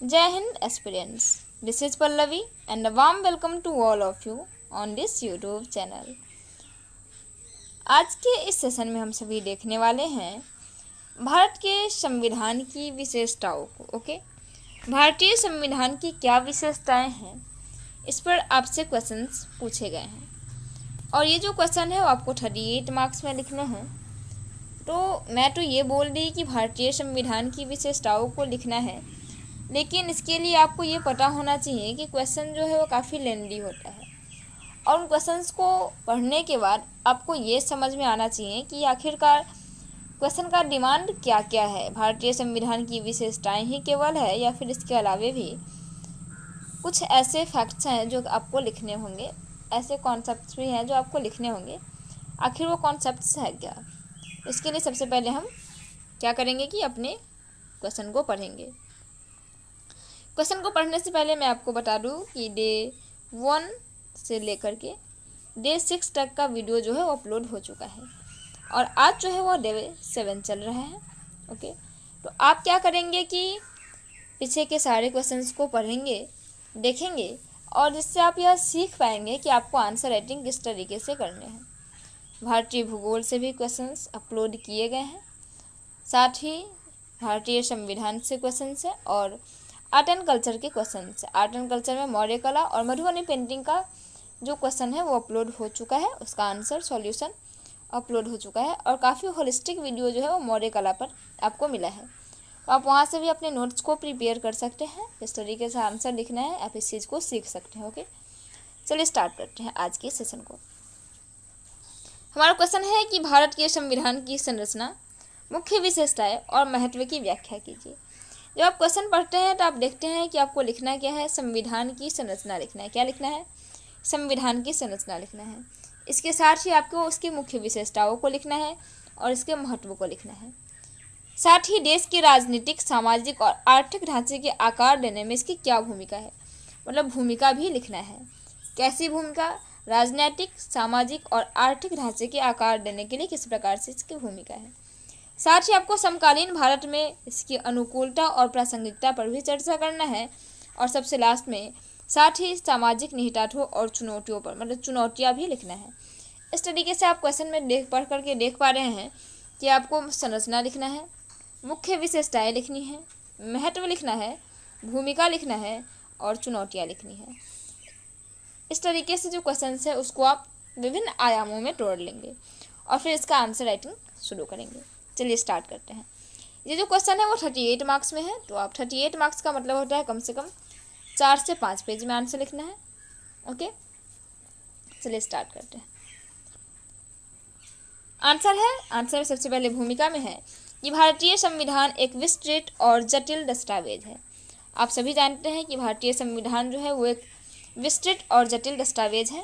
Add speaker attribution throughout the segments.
Speaker 1: Jai Hind aspirants. This is Pallavi and a warm welcome to all of you on this YouTube channel. आज के इस session में हम सभी देखने वाले हैं भारत के संविधान की विशेषताओं को। ओके, भारतीय संविधान की क्या विशेषताएं हैं, इस पर आपसे क्वेश्चंस पूछे गए हैं और ये जो क्वेश्चन है वो आपको 38 मार्क्स में लिखने हैं। तो मैं तो ये बोल दी कि भारतीय संविधान की विशेषताओं को लिखना है, लेकिन इसके लिए आपको ये पता होना चाहिए कि क्वेश्चन जो है वो काफ़ी लेंदी होता है और उन क्वेश्चंस को पढ़ने के बाद आपको ये समझ में आना चाहिए कि आखिरकार क्वेश्चन का डिमांड क्या क्या है। भारतीय संविधान की विशेषताएं ही केवल है या फिर इसके अलावे भी कुछ ऐसे फैक्ट्स हैं जो आपको लिखने होंगे, ऐसे कॉन्सेप्ट्स भी हैं जो आपको लिखने होंगे। आखिर वो कॉन्सेप्ट्स है क्या, इसके लिए सबसे पहले हम क्या करेंगे कि अपने क्वेश्चन को पढ़ेंगे। क्वेश्चन को पढ़ने से पहले मैं आपको बता दूं कि डे 1 से लेकर के डे 6 तक का वीडियो जो है वो अपलोड हो चुका है और आज जो है वो डे 7 चल रहा है। ओके, तो आप क्या करेंगे कि पीछे के सारे क्वेश्चंस को पढ़ेंगे, देखेंगे और जिससे आप यह सीख पाएंगे कि आपको आंसर राइटिंग किस तरीके से करने हैं। भारतीय भूगोल से भी क्वेश्चंस अपलोड किए गए हैं, साथ ही भारतीय संविधान से क्वेश्चंस है और आर्ट एंड कल्चर के क्वेश्चन है। आर्ट एंड कल्चर में मौर्य कला और मधुबनी पेंटिंग का जो क्वेश्चन है वो अपलोड हो चुका है, उसका आंसर सॉल्यूशन अपलोड हो चुका है और काफ़ी होलिस्टिक वीडियो जो है वो मौर्य कला पर आपको मिला है। तो आप वहाँ से भी अपने नोट्स को प्रिपेयर कर सकते हैं, इस तरीके से आंसर लिखना है, आप इस चीज़ को सीख सकते हैं। ओके, चलिए स्टार्ट करते हैं आज के सेशन को। हमारा क्वेश्चन है कि भारत के संविधान की संरचना, मुख्य विशेषताएं और महत्व की व्याख्या कीजिए। जब आप क्वेश्चन पढ़ते हैं तो आप देखते हैं कि आपको लिखना क्या है, संविधान की संरचना लिखना है। क्या लिखना है? संविधान की संरचना लिखना है। इसके साथ ही आपको उसकी मुख्य विशेषताओं को लिखना है और इसके महत्व को लिखना है। साथ ही देश के राजनीतिक, सामाजिक और आर्थिक ढांचे के आकार देने में इसकी क्या भूमिका है, मतलब भूमिका भी लिखना है। कैसी भूमिका? राजनीतिक, सामाजिक और आर्थिक ढांचे के आकार देने के लिए किस प्रकार से इसकी भूमिका है। साथ ही आपको समकालीन भारत में इसकी अनुकूलता और प्रासंगिकता पर भी चर्चा करना है और सबसे लास्ट में साथ ही सामाजिक निहितार्थों और चुनौतियों पर, मतलब चुनौतियां भी लिखना है। इस तरीके से आप क्वेश्चन में पढ़ करके देख पा रहे हैं कि आपको संरचना लिखना है, मुख्य विशेषताएं लिखनी है, महत्व लिखना है, भूमिका लिखना है और चुनौतियाँ लिखनी है। इस तरीके से जो क्वेश्चन है उसको आप विभिन्न आयामों में तोड़ लेंगे और फिर इसका आंसर राइटिंग शुरू करेंगे। चलिए स्टार्ट करते हैं। ये जो क्वेश्चन है वो 38 मार्क्स में है, तो आप 38 मार्क्स का मतलब होता है कम से कम 4 से 5 पेज में आंसर लिखना है। ओके, चलिए स्टार्ट करते हैं। आंसर में सबसे पहले भूमिका में है कि भारतीय संविधान एक विस्तृत और जटिल दस्तावेज है। आप सभी जानते हैं कि भारतीय संविधान जो है वो एक विस्तृत और जटिल दस्तावेज है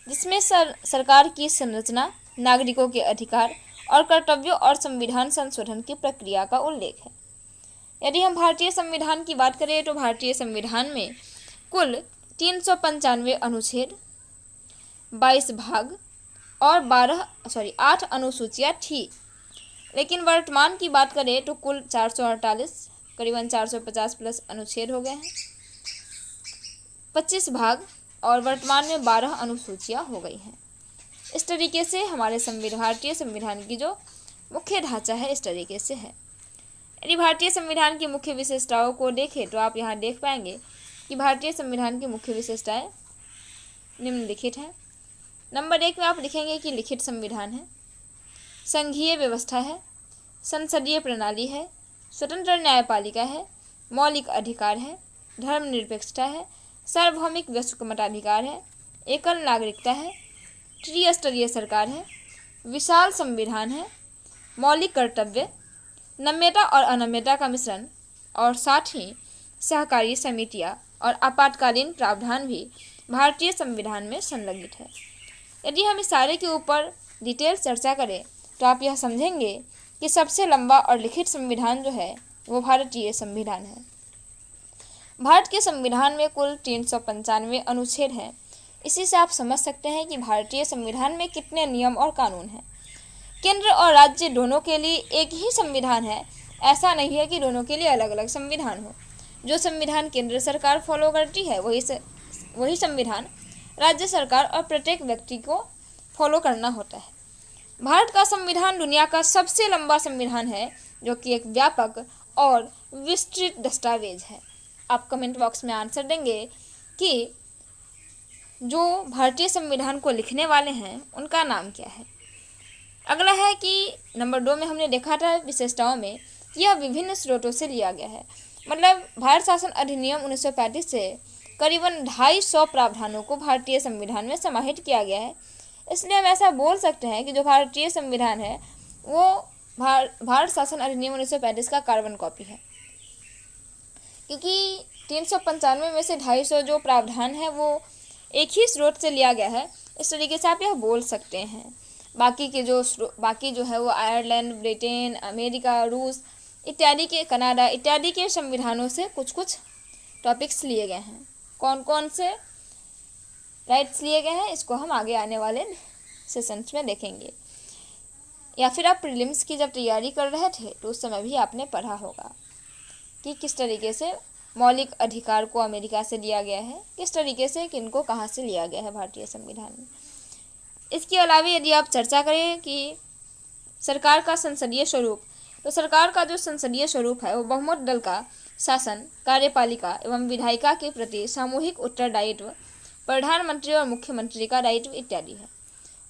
Speaker 1: जिसमें सरकार की संरचना, नागरिकों के अधिकार और कर्तव्यों और संविधान संशोधन की प्रक्रिया का उल्लेख है। यदि हम भारतीय संविधान की बात करें तो भारतीय संविधान में कुल 395 अनुच्छेद, 22 भाग और 8 अनुसूचियाँ थी, लेकिन वर्तमान की बात करें तो कुल 448, करीबन 450 प्लस अनुच्छेद हो गए हैं, 25 भाग और वर्तमान में 12 अनुसूचियाँ हो गई हैं। इस तरीके से हमारे भारतीय संविधान की जो मुख्य ढांचा है इस तरीके से है। यदि भारतीय संविधान की मुख्य विशेषताओं को देखें तो आप यहाँ देख पाएंगे कि भारतीय संविधान की मुख्य विशेषताएं निम्नलिखित हैं। नंबर 1 में आप लिखेंगे कि लिखित संविधान है, संघीय व्यवस्था है, संसदीय प्रणाली है, स्वतंत्र न्यायपालिका है, मौलिक अधिकार है, धर्मनिरपेक्षता है, सार्वभौमिक वैश्विक मताधिकार है, एकल नागरिकता है, त्रिस्तरीय सरकार है, विशाल संविधान है, मौलिक कर्तव्य, नम्यता और अनम्यता का मिश्रण और साथ ही सहकारी समितियां और आपातकालीन प्रावधान भी भारतीय संविधान में संलग्नित है। यदि हम इस सारे के ऊपर डिटेल चर्चा करें तो आप यह समझेंगे कि सबसे लंबा और लिखित संविधान जो है वो भारतीय संविधान है। भारत के संविधान में कुल 395 अनुच्छेद हैं। इसी से आप समझ सकते हैं कि भारतीय संविधान में कितने नियम और कानून हैं। केंद्र और राज्य दोनों के लिए एक ही संविधान है, ऐसा नहीं है कि दोनों के लिए अलग अलग संविधान हो। जो संविधान केंद्र सरकार फॉलो करती है वही संविधान राज्य सरकार और प्रत्येक व्यक्ति को फॉलो करना होता है। भारत का संविधान दुनिया का सबसे लंबा संविधान है, जो कि एक व्यापक और विस्तृत दस्तावेज है। आप कमेंट बॉक्स में आंसर देंगे कि जो भारतीय संविधान को लिखने वाले हैं उनका नाम क्या है। अगला है कि नंबर 2 में हमने देखा था विशेषताओं में कि यह विभिन्न स्रोतों से लिया गया है। मतलब भारत शासन अधिनियम 1935 से करीबन 250 प्रावधानों को भारतीय संविधान में समाहित किया गया है। इसलिए हम ऐसा बोल सकते हैं कि जो भारतीय संविधान है वो भारत शासन अधिनियम 1935 का कार्बन कॉपी है, क्योंकि 395 में से 250 जो प्रावधान है वो एक ही स्रोत से लिया गया है। इस तरीके से आप यह बोल सकते हैं। बाकी जो है वो आयरलैंड, ब्रिटेन, अमेरिका, रूस इत्यादि के, कनाडा इत्यादि के संविधानों से कुछ कुछ टॉपिक्स लिए गए हैं। कौन कौन से राइट्स लिए गए हैं इसको हम आगे आने वाले सेशंस में देखेंगे। या फिर आप प्रीलिम्स की जब तैयारी कर रहे थे तो उस समय भी आपने पढ़ा होगा कि किस तरीके से मौलिक अधिकार को अमेरिका से लिया गया है, किस तरीके से किनको कहाँ से लिया गया है भारतीय संविधान में। इसके अलावा यदि आप चर्चा करें कि सरकार का संसदीय स्वरूप, तो सरकार का जो संसदीय स्वरूप है वो बहुमत दल का शासन, कार्यपालिका एवं विधायिका के प्रति सामूहिक उत्तरदायित्व, प्रधानमंत्री और मुख्यमंत्री का दायित्व इत्यादि है।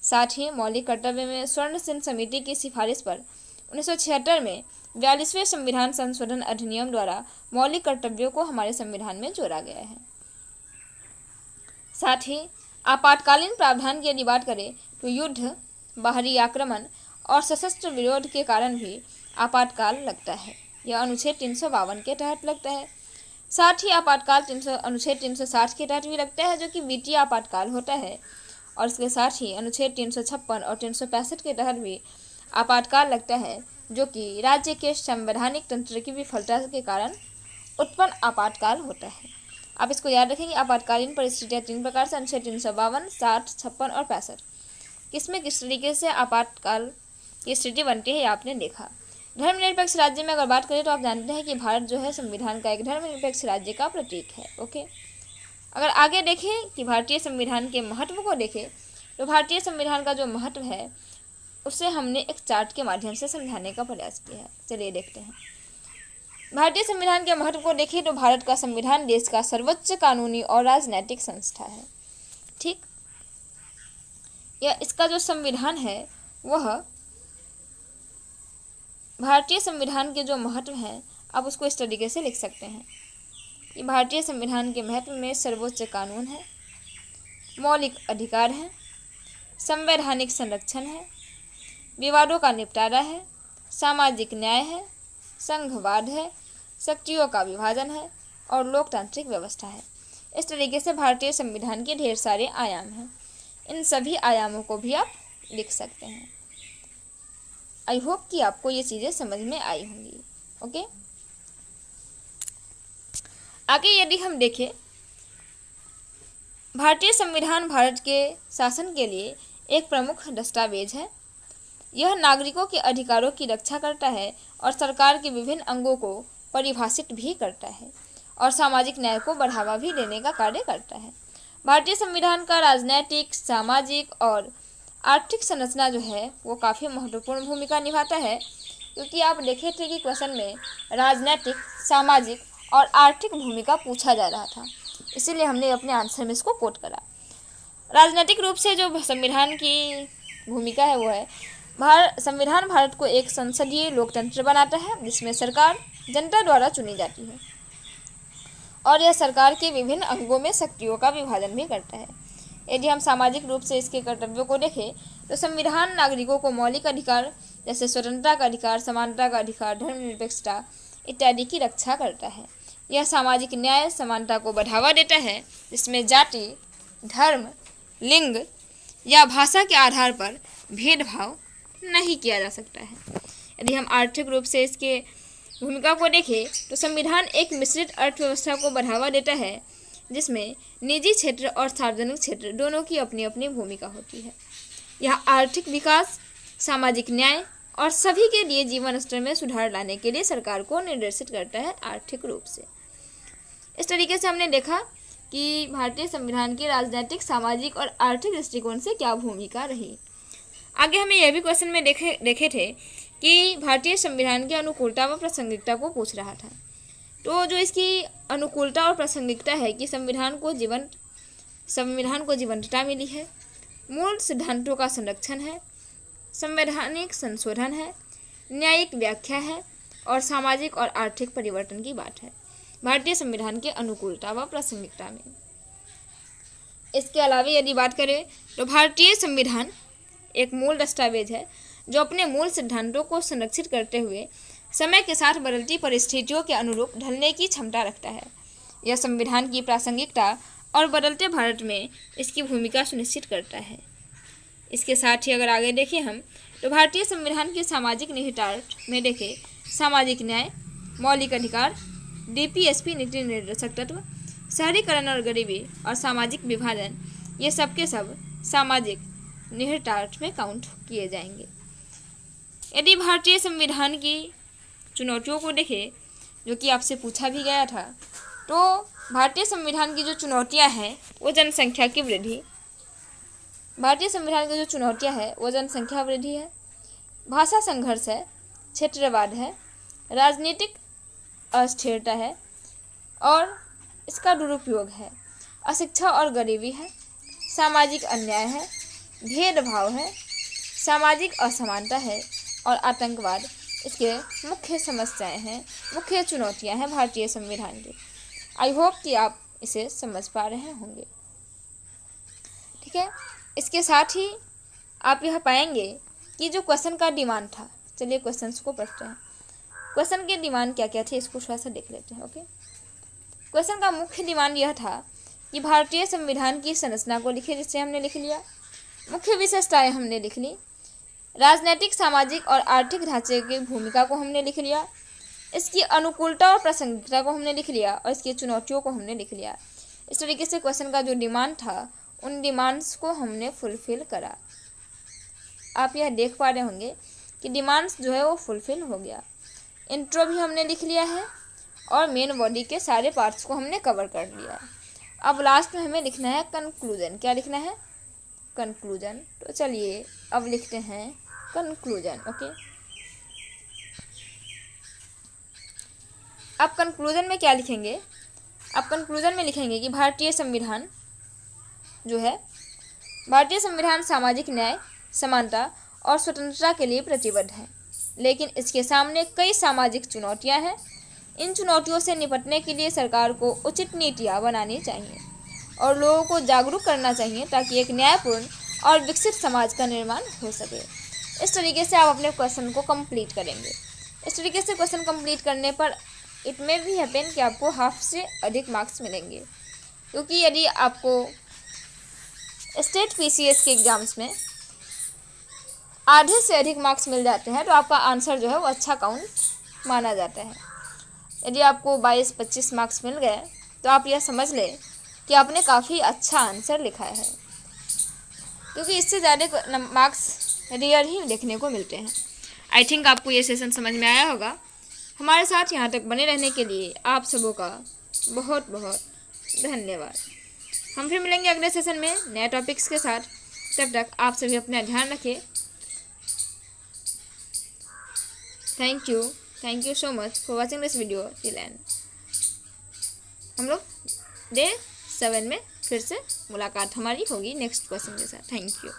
Speaker 1: साथ ही मौलिक कर्तव्य में स्वर्ण सिंह समिति की सिफारिश पर 1976 में 42वें संविधान संशोधन अधिनियम द्वारा मौलिक कर्तव्यों को हमारे संविधान में जोड़ा गया है। साथ ही आपातकालीन प्रावधान की यदि बात करें तो युद्ध, बाहरी आक्रमण और सशस्त्र विरोध के कारण भी आपातकाल लगता है। यह अनुच्छेद 352 के तहत लगता है। साथ ही आपातकाल अनुच्छेद 360 के तहत भी लगता है, जो कि वित्तीय आपातकाल होता है। और इसके साथ ही अनुच्छेद 356 और 365 के तहत भी आपातकाल लगता है, जो कि राज्य के संवैधानिक तंत्र की विफलता के कारण उत्पन्न आपातकाल होता है। आप इसको याद रखेंगे। आपातकालीन परिस्थितियाँ 3 प्रकार से, अनुच्छेद 352, 60, 56 और 65। किसमें किस तरीके से आपातकाल की स्थिति बनती है आपने देखा। धर्मनिरपेक्ष राज्य में अगर बात करें तो आप जानते हैं कि भारत जो है संविधान का एक धर्मनिरपेक्ष राज्य का प्रतीक है। ओके, अगर आगे देखें कि भारतीय संविधान के महत्व को देखें तो भारतीय संविधान का जो महत्व है उसे हमने एक चार्ट के माध्यम से समझाने का प्रयास किया है। चलिए देखते हैं। भारतीय संविधान के महत्व को देखें तो भारत का संविधान देश का सर्वोच्च कानूनी और राजनैतिक संस्था है। ठीक, या इसका जो संविधान है वह भारतीय संविधान के जो महत्व है आप उसको इस तरीके से लिख सकते हैं कि भारतीय संविधान के महत्व में सर्वोच्च कानून है, मौलिक अधिकार है, संवैधानिक संरक्षण है, विवादों का निपटारा है, सामाजिक न्याय है, संघवाद है, शक्तियों का विभाजन है और लोकतांत्रिक व्यवस्था है। इस तरीके से भारतीय संविधान के ढेर सारे आयाम हैं। इन सभी आयामों को भी आप लिख सकते हैं। आई होप कि आपको ये चीज़ें समझ में आई होंगी। ओके, आगे यदि हम देखें, भारतीय संविधान भारत के शासन के लिए एक प्रमुख दस्तावेज है। यह नागरिकों के अधिकारों की रक्षा करता है और सरकार के विभिन्न अंगों को परिभाषित भी करता है और सामाजिक न्याय को बढ़ावा भी देने का कार्य करता है। भारतीय संविधान का राजनैतिक, सामाजिक और आर्थिक संरचना जो है वो काफ़ी महत्वपूर्ण भूमिका निभाता है, क्योंकि आप देखे थे कि क्वेश्चन में राजनैतिक, सामाजिक और आर्थिक भूमिका पूछा जा रहा था, इसीलिए हमने अपने आंसर में इसको कोट करा। राजनीतिक रूप से जो संविधान की भूमिका है वो है संविधान भारत को एक संसदीय लोकतंत्र बनाता है, जिसमें सरकार जनता द्वारा चुनी जाती है और यह सरकार के विभिन्न अंगों में शक्तियों का विभाजन भी करता है। यदि हम सामाजिक रूप से इसके कर्तव्यों को देखें तो संविधान नागरिकों को मौलिक अधिकार जैसे स्वतंत्रता का अधिकार, समानता का अधिकार, धर्मनिरपेक्षता इत्यादि की रक्षा करता है। यह सामाजिक न्याय, समानता को बढ़ावा देता है, जिसमें जाति, धर्म, लिंग या भाषा के आधार पर भेदभाव नहीं किया जा सकता है। यदि हम आर्थिक रूप से इसके भूमिका को देखें तो संविधान एक मिश्रित अर्थव्यवस्था को बढ़ावा देता है, जिसमें निजी क्षेत्र और सार्वजनिक क्षेत्र दोनों की अपनी अपनी भूमिका होती है। यह आर्थिक विकास, सामाजिक न्याय और सभी के लिए जीवन स्तर में सुधार लाने के लिए सरकार को निर्देशित करता है आर्थिक रूप से। इस तरीके से हमने देखा कि भारतीय संविधान की राजनीतिक, सामाजिक और आर्थिक दृष्टिकोण से क्या भूमिका रही। आगे हमें यह भी क्वेश्चन में देखे थे कि भारतीय संविधान की अनुकूलता व प्रासंगिकता को पूछ रहा था। तो जो इसकी अनुकूलता और प्रासंगिकता है कि संविधान को जीवंतता मिली है, मूल सिद्धांतों का संरक्षण है, संवैधानिक संशोधन है, न्यायिक व्याख्या है और सामाजिक और आर्थिक परिवर्तन की बात है भारतीय संविधान के अनुकूलता व प्रासंगिकता में। इसके अलावा यदि बात करें तो भारतीय संविधान एक मूल दस्तावेज है जो अपने मूल सिद्धांतों को संरक्षित करते हुए समय के साथ बदलती परिस्थितियों के अनुरूप ढलने की क्षमता रखता है। यह संविधान की प्रासंगिकता और बदलते भारत में इसकी भूमिका सुनिश्चित करता है। इसके साथ ही अगर आगे देखें हम तो भारतीय संविधान के सामाजिक निहितार्थ में देखें सामाजिक न्याय, मौलिक अधिकार, DPSP नीति निर्देशक तत्व, शहरीकरण और गरीबी और सामाजिक विभाजन, ये सब के सब सामाजिक निहितार्थ में काउंट किए जाएंगे। यदि भारतीय संविधान की चुनौतियों को देखें, जो कि आपसे पूछा भी गया था, तो भारतीय संविधान की जो चुनौतियां हैं वो जनसंख्या की वृद्धि, भारतीय संविधान की जो चुनौतियां हैं वो जनसंख्या वृद्धि है, भाषा संघर्ष है, क्षेत्रवाद है, राजनीतिक अस्थिरता है और इसका दुरुपयोग है, अशिक्षा और गरीबी है, सामाजिक अन्याय है, भेदभाव है, सामाजिक असमानता है और आतंकवाद इसके मुख्य समस्याएं हैं, मुख्य चुनौतियां हैं भारतीय संविधान की। आई होप कि आप इसे समझ पा रहे होंगे। ठीक है, इसके साथ ही आप यह पाएंगे कि जो क्वेश्चन का डिमांड था, चलिए क्वेश्चंस को पढ़ते हैं। क्वेश्चन की डिमांड क्या क्या थी इसको थोड़ा सा देख लेते हैं। ओके, क्वेश्चन का मुख्य डिमांड यह था कि भारतीय संविधान की संरचना को लिखे, जिससे हमने लिख लिया, मुख्य विशेषताएं हमने लिख ली, राजनीतिक, सामाजिक और आर्थिक ढांचे की भूमिका को हमने लिख लिया, इसकी अनुकूलता और प्रासंगिकता को हमने लिख लिया और इसकी चुनौतियों को हमने लिख लिया। इस तरीके से क्वेश्चन का जो डिमांड था उन डिमांड्स को हमने फुलफिल करा। आप यह देख पा रहे होंगे कि डिमांड्स जो है वो फुलफिल हो गया। इंट्रो भी हमने लिख लिया है और मेन बॉडी के सारे पार्ट्स को हमने कवर कर लिया है। अब लास्ट में हमें लिखना है कंक्लूजन। क्या लिखना है? कंक्लूजन। तो चलिए अब लिखते हैं कंक्लूजन। ओके, अब कंक्लूजन में क्या लिखेंगे? अब कंक्लूजन में लिखेंगे कि भारतीय संविधान जो है, भारतीय संविधान सामाजिक न्याय, समानता और स्वतंत्रता के लिए प्रतिबद्ध है, लेकिन इसके सामने कई सामाजिक चुनौतियां हैं। इन चुनौतियों से निपटने के लिए सरकार को उचित नीतियां बनानी चाहिए और लोगों को जागरूक करना चाहिए ताकि एक न्यायपूर्ण और विकसित समाज का निर्माण हो सके। इस तरीके से आप अपने क्वेश्चन को कंप्लीट करेंगे। इस तरीके से क्वेश्चन कंप्लीट करने पर इट मे भी हैपन कि आपको हाफ से अधिक मार्क्स मिलेंगे, क्योंकि यदि आपको स्टेट PCS के एग्ज़ाम्स में आधे से अधिक मार्क्स मिल जाते हैं तो आपका आंसर जो है वो अच्छा काउंट माना जाता है। यदि आपको 22-25 मार्क्स मिल गए तो आप यह समझ लें कि आपने काफ़ी अच्छा आंसर लिखा है, क्योंकि इससे ज़्यादा मार्क्स रेयर ही देखने को मिलते हैं। आई थिंक आपको ये सेशन समझ में आया होगा। हमारे साथ यहाँ तक बने रहने के लिए आप सबों का बहुत बहुत धन्यवाद। हम फिर मिलेंगे अगले सेशन में नए टॉपिक्स के साथ। तब तक आप सभी अपना ध्यान रखें। Thank you so much for watching this video till and. हम लोग डे 7 में फिर से मुलाकात हमारी होगी नेक्स्ट क्वेश्चन के साथ। Thank you.